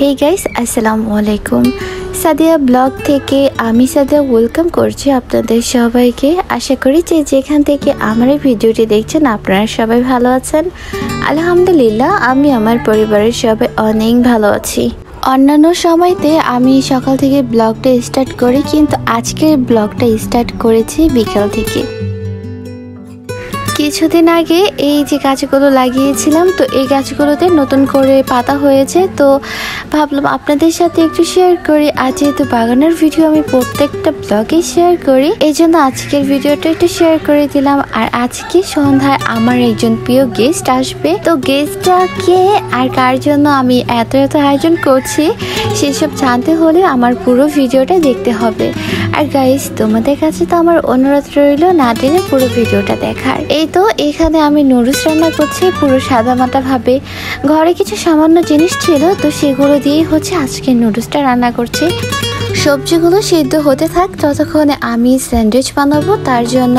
Hey guys, আসসালামু আলাইকুম। Sadia blog থেকে আমি সাদিয়া ওয়েলকাম করছি আপনাদের সবাইকে। আশা করি যে যেখান থেকে আমার এই ভিডিওটি দেখছেন আপনারা সবাই ভালো আছেন। আলহামদুলিল্লাহ, আমি আমার পরিবারের সবাই অনেক ভালো আছি। অন্যান্য সময়তে আমি সকাল থেকে ব্লগটা স্টার্ট করি, কিন্তু আজকের ব্লগটা স্টার্ট করেছি বিকাল থেকে। কিছুদিন আগে এই যে গাছগুলো লাগিয়েছিলাম, তো এই গাছগুলোতে নতুন করে পাতা হয়েছে, তো ভাবলাম আপনাদের সাথে একটু শেয়ার করি। আর যেহেতু বাগানের ভিডিও আমি প্রত্যেকটা ব্লগে শেয়ার করি, এই জন্য আজকের ভিডিওটা একটু শেয়ার করে দিলাম। আর আজকে সন্ধ্যায় আমার একজন প্রিয় গেস্ট আসবে, তো গেস্টটা কে আর কার জন্য আমি এত আয়োজন করছি সেসব জানতে হলে আমার পুরো ভিডিওটা দেখতে হবে। আর গাইস, তোমাদের কাছে তো আমার অনুরোধ রইল না টেনে পুরো ভিডিওটা দেখার। এই তো এখানে আমি নুডলস রান্না করছি পুরো সাদামাটা ভাবে। ঘরে কিছু সামান্য জিনিস ছিল, তো সেগুলো দিয়েই আজকে নুডলসটা রান্না করছি। সবজিগুলো সিদ্ধ হতে থাক, ততক্ষণে আমি স্যান্ডউইচ বানাবো। তার জন্য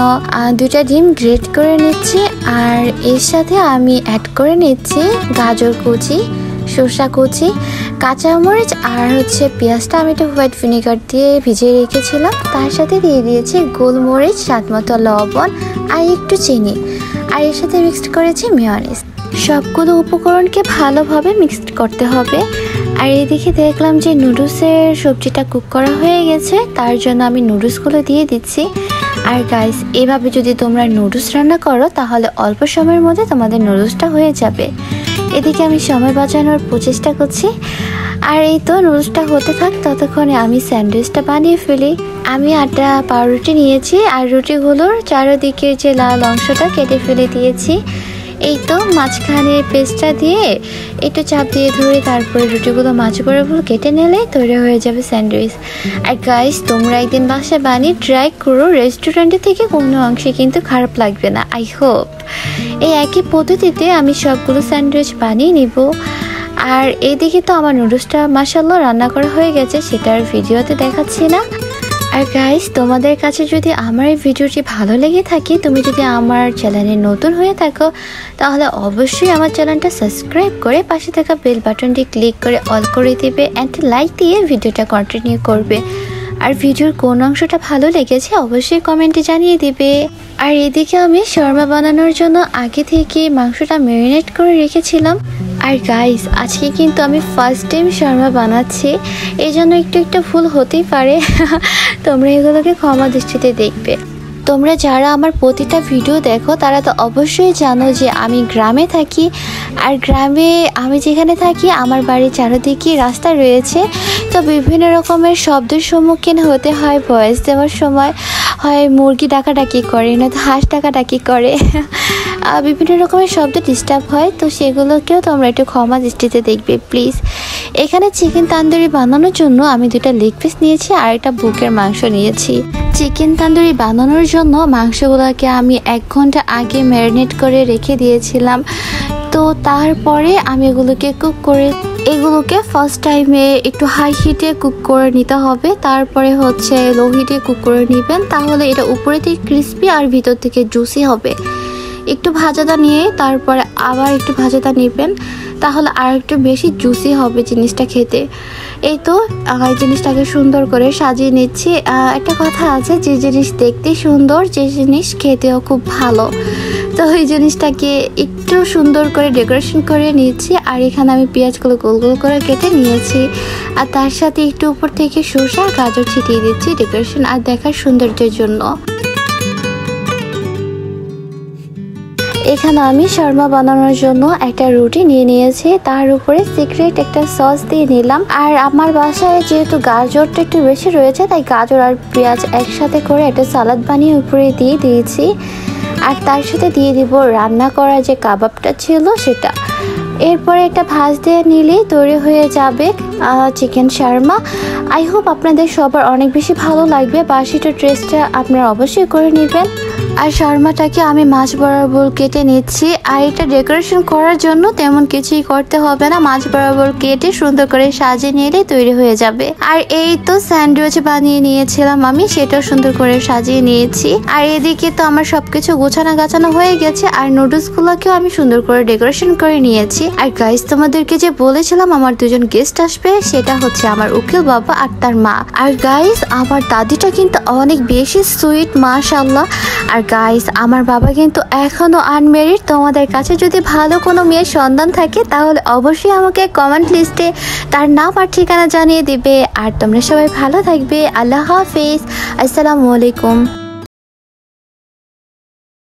2টা ডিম গ্রেট করে নিচ্ছি, আর এর সাথে আমি অ্যাড করে নিচ্ছি গাজর কুচি, শসা কুচি, কাঁচামরিচ আর পেঁয়াজটা আমি একটু হোয়াইট ভিনেগার দিয়ে ভিজিয়ে রেখেছিলাম। তার সাথে দিয়ে দিয়েছি গোলমরিচ, স্বাদমতো লবণ আর একটু চিনি, আর এর সাথে মিক্সড করেছি মেয়োনিজ। সবগুলো উপকরণকে ভালোভাবে মিক্সড করতে হবে। আর এদিকে দেখলাম যে নুডলসের সবজিটা কুক করা হয়ে গেছে, তার জন্য আমি নুডলসগুলো দিয়ে দিচ্ছি। আর গাইস, এভাবে যদি তোমরা নুডলস রান্না করো তাহলে অল্প সময়ের মধ্যে তোমাদের নুডলসটা হয়ে যাবে। এদিকে আমি সময় বাঁচানোর প্রচেষ্টা করছি। আর এই তো নুডলসটা হতে থাক, ততক্ষণে আমি স্যান্ডউইচটা বানিয়ে ফেলি। আমি 8টা পাউরুটি নিয়েছি, আর রুটিগুলোর চারদিকের যে লাল অংশটা কেটে ফেলে দিয়েছি। এই তো মাঝখানে পেস্টটা দিয়ে একটু চাপ দিয়ে ধরে তারপরে রুটিগুলো মাঝ বরাবর কেটে নিলে তৈরি হয়ে যাবে স্যান্ডউইচ। আর গাইস, তোমরা একদিন বাসায় বানিয়ে ট্রাই করো, রেস্টুরেন্টে থেকে কোনো অংশে কিন্তু খারাপ লাগবে না, আই হোপ। এই একই পদ্ধতিতে আমি সবগুলো স্যান্ডউইচ বানিয়ে নিব। আর এইদিকে তো আমার নুডলসটা মাশাআল্লাহ রান্না করা হয়ে গেছে, সেটার ভিডিওতে দেখাচ্ছি না। আর গাইস, তোমাদের কাছে যদি আমার এই ভিডিওটি ভালো লেগে থাকে, তুমি যদি আমার চ্যানেলে নতুন হয়ে থাকো, তাহলে অবশ্যই আমার চ্যানেলটা সাবস্ক্রাইব করে পাশে থাকা বেল বাটনটি ক্লিক করে অল করে দেবে, অ্যান্ড লাইক দিয়ে ভিডিওটা কন্টিনিউ করবে। আর ভিডিওর কোন অংশটা ভালো লেগেছে অবশ্যই কমেন্টে জানিয়ে দিবে। আর এদিকে আমি শর্মা বানানোর জন্য আগে থেকে মাংসটা ম্যারিনেট করে রেখেছিলাম। আর গাইস, আজকে কিন্তু আমি ফার্স্ট টাইম শর্মা বানাচ্ছি, এই জন্য একটু ভুল হতেই পারে। তোমরা এগুলোকে ক্ষমা দৃষ্টিতে দেখবে। তোমরা যারা আমার প্রতিটা ভিডিও দেখো তারা তো অবশ্যই জানো যে আমি গ্রামে থাকি। আর গ্রামে আমি যেখানে থাকি আমার বাড়ির চারিদিকে রাস্তা রয়েছে, তো বিভিন্ন রকমের শব্দের সম্মুখীন হতে হয়। ভয়েস দেওয়ার সময় হয় মুরগি ডাকাডাকি করে, নয়তো হাঁস ডাকাডাকি করে, বিভিন্ন রকমের শব্দ ডিস্টার্ব হয়, তো সেগুলোকেও তোমরা একটু ক্ষমা দৃষ্টিতে দেখবে প্লিজ। এখানে চিকেন তান্দুরি বানানোর জন্য আমি 2টা লেগ পিস নিয়েছি আর একটা বুকের মাংস নিয়েছি। চিকেন তান্দুরি বানানোর জন্য মাংসগুলোকে আমি 1 ঘন্টা আগে ম্যারিনেট করে রেখে দিয়েছিলাম। তো তারপরে আমি এগুলোকে ফার্স্ট টাইমে একটু হাই হিটে কুক করে নিতে হবে, তারপরে লো হিটে কুক করে নেবেন, তাহলে এটা উপরে থেকে ক্রিস্পি আর ভিতর থেকে জুসি হবে। একটু ভাজাটা নিয়ে তারপরে আবার একটু ভাজাটা নেবেন, তাহলে আর একটু বেশি জুসি হবে জিনিসটা খেতে। এই তো এই জিনিসটাকে সুন্দর করে সাজিয়ে নিচ্ছি। একটা কথা আছে, যে জিনিস দেখতে সুন্দর, যে জিনিস খেতেও খুব ভালো, তো এই জিনিসটাকে একটু সুন্দর করে ডেকোরেশন করে নিয়েছি। আর এখানে আমি পেঁয়াজগুলো গোল গোল করে কেটে নিয়েছি, আর তার সাথে একটু উপর থেকে শসা গাজর ছিটিয়ে দিচ্ছি ডেকোরেশন আর দেখার সৌন্দর্যের জন্য। এখানে আমি শর্মা বানানোর জন্য একটা রুটি নিয়ে নিয়েছি, তার উপরে সিক্রেট একটা সস দিয়ে নিলাম। আর আমার বাসায় যেহেতু গাজরটা একটু বেশি রয়েছে, তাই গাজর আর পেঁয়াজ একসাথে করে একটা সালাদ বানিয়ে উপরে দিয়ে দিয়েছি। আর তার সাথে দিয়ে দিব রান্না করা যে কাবাবটা ছিল সেটা। এরপরে একটা ভাজ দিয়ে নিলেই তৈরি হয়ে যাবে চিকেন শর্মা। আই হোপ আপনাদের সবার অনেক বেশি ভালো লাগবে। বাসিটা টেস্টটা আপনারা অবশ্যই করে নেবেন। আর শর্মাটাকে আমি মাছ বরাবর কেটে নিচ্ছি। আর এটা ডেকোরেশন করার জন্য তেমন কিছুই করতে হবে না, মাছ বরাবর কেটে সুন্দর করে সাজিয়ে নিলে তৈরি হয়ে যাবে। আর এই তো স্যান্ডউইচ বানিয়ে নিয়েছিলাম আমি, সেটাও সুন্দর করে সাজিয়ে নিয়েছি। আর এদিকে তো আমার সবকিছু গোছানো গাছানো হয়ে গেছে। আর নুডলস গুলোকেও আমি সুন্দর করে ডেকোরেশন করে নিয়েছি। আর গাইস, তোমাদেরকে যে বলেছিলাম আমার দুজন গেস্ট আসবে, সেটা হচ্ছে আমার উকিল বাবা আর তার মা। আর গাইস, আমার দাদিটা কিন্তু অনেক বেশি সুইট, মাশাআল্লাহ। আর গাইস, আমার বাবা কিন্তু এখনো আনমেরিড। তোমাদের কাছে যদি ভালো কোনো মেয়ের সন্ধান থাকে তাহলে অবশ্যই আমাকে কমেন্ট লিস্টে তার নাম আর ঠিকানা জানিয়ে দিবে। আর তোমরা সবাই ভালো থাকবে। আল্লাহ হাফেজ, আসসালামু আলাইকুম।